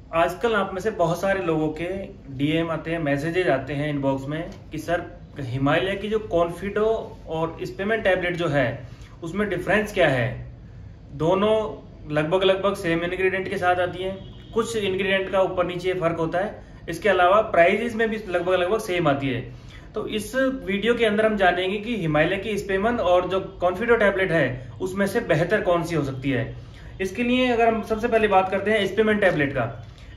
आजकल आप में से बहुत सारे लोगों के डीएम आते हैं, मैसेजेज आते हैं इनबॉक्स में कि सर हिमालय की जो कॉन्फिडो और स्पेमेंट टैबलेट जो है उसमें डिफरेंस क्या है। दोनों लगभग लगभग सेम इंग्रेडिएंट के साथ आती हैं, कुछ इंग्रेडिएंट का ऊपर नीचे फर्क होता है, इसके अलावा प्राइजेस में भी लगभग लगभग सेम आती है। तो इस वीडियो के अंदर हम जानेंगे कि हिमालय की स्पेमन और जो कॉन्फिडो टैबलेट है उसमें से बेहतर कौन सी हो सकती है। इसके लिए अगर हम सबसे पहले बात करते हैं स्पेमन टैबलेट का।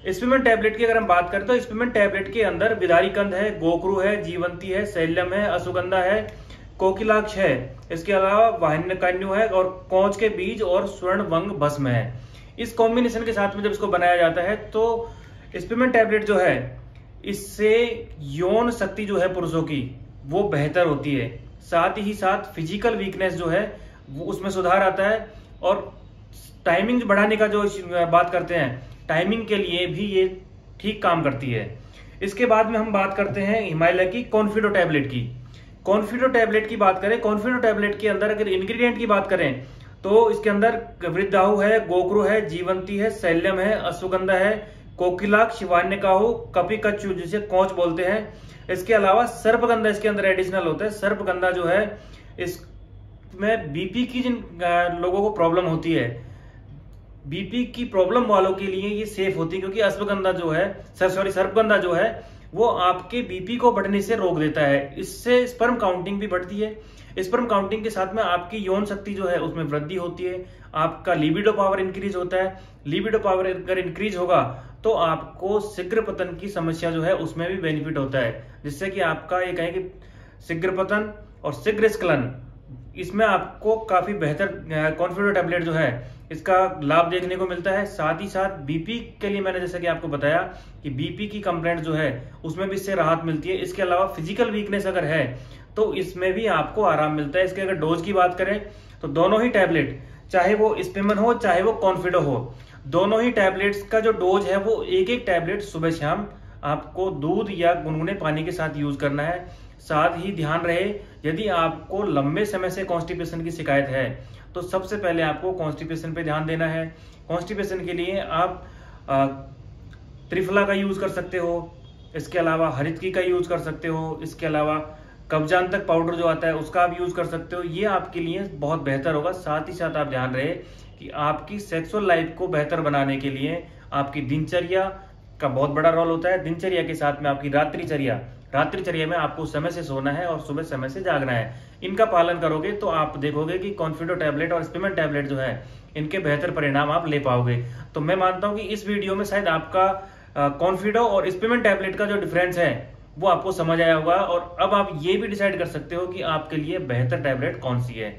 स्पेमन टैबलेट की अगर हम बात करें तो स्पेमन टैबलेट के अंदर विदारी कंद है, गोकरू है, जीवंती है, शैल्यम है, अश्वगंधा है, कोकिलाक्ष है, इसके अलावा वाहिन्यकान्यु है और कौच के बीज और स्वर्ण वंग भस्म है। इस कॉम्बिनेशन के साथ में जब इसको बनाया जाता है तो स्पेमन टैबलेट जो है इससे यौन शक्ति जो है पुरुषों की वो बेहतर होती है, साथ ही साथ फिजिकल वीकनेस जो है वो उसमें सुधार आता है और टाइमिंग बढ़ाने का जो बात करते हैं टाइमिंग के लिए भी ये ठीक काम करती है। इसके बाद में हम बात करते हैं हिमालय की कॉन्फिडो टैबलेट की। कॉन्फिडो टैबलेट की बात करें, कॉन्फिडो टैबलेट के अंदर अगर इंग्रेडिएंट की बात करें तो इसके अंदर वृद्धाहु है, गोकरू है, जीवंती है, शैल्यम है, अश्वगंधा है, कोकिलाक्ष, वान्यकाहु, कपिकच्चु जिसे कौच बोलते हैं। इसके अलावा सर्पगंधा इसके अंदर एडिशनल होता है। सर्पगंधा जो है इसमें बीपी की जिन लोगों को प्रॉब्लम होती है, बीपी की प्रॉब्लम वालों के लिए ये सेफ होती है, क्योंकि अश्वगंधा जो है सर्पगंधा जो है वो आपके बीपी को बढ़ने से रोक देता है। इससे स्पर्म काउंटिंग भी बढ़ती है। स्पर्म काउंटिंग के साथ में आपकी यौन शक्ति जो है उसमें वृद्धि होती है, आपका लिबिडो पावर इंक्रीज होता है। लिबिडो पावर अगर इंक्रीज होगा तो आपको शीघ्र पतन की समस्या जो है उसमें भी बेनिफिट होता है, जिससे कि आपका ये कहें कि शीघ्र पतन और शीघ्र स्खलन इसमें आपको काफी बेहतर कॉन्फिडो टैबलेट जो है इसका लाभ देखने को मिलता है। साथ ही साथ बीपी के लिए मैंने जैसा कि आपको बताया कि बीपी की कंप्लेंट जो है उसमें भी इससे राहत मिलती है। इसके अलावा फिजिकल वीकनेस अगर है तो इसमें भी आपको आराम मिलता है। इसके अगर डोज की बात करें तो दोनों ही टैबलेट, चाहे वो स्पेमन हो चाहे वो कॉन्फिडो हो, दोनों ही टैबलेट्स का जो डोज है वो एक एक टैबलेट सुबह शाम आपको दूध या गुनगुने पानी के साथ यूज करना है। साथ ही ध्यान रहे, यदि आपको लंबे समय से कॉन्स्टिपेशन की शिकायत है तो सबसे पहले आपको कॉन्स्टिपेशन पे ध्यान देना है। कॉन्स्टिपेशन के लिए आप त्रिफला का यूज कर सकते हो, इसके अलावा हरितकी का यूज कर सकते हो, इसके अलावा कब्जांतक पाउडर जो आता है उसका आप यूज कर सकते हो। ये आपके लिए बहुत बेहतर होगा। साथ ही साथ आप ध्यान रहे कि आपकी सेक्सुअल लाइफ को बेहतर बनाने के लिए आपकी दिनचर्या का बहुत बड़ा रोल होता है। दिनचर्या के साथ में आपकी रात्रिचर्या में आपको समय से सोना है और सुबह समय से जागना है। इनका पालन करोगे तो आप देखोगे कि कॉन्फिडो टैबलेट और स्पेमन टैबलेट जो है इनके बेहतर परिणाम आप ले पाओगे। तो मैं मानता हूं कि इस वीडियो में शायद आपका कॉन्फिडो और स्पेमन टैबलेट का जो डिफरेंस है वो आपको समझ आया होगा और अब आप ये भी डिसाइड कर सकते हो कि आपके लिए बेहतर टैबलेट कौन सी है।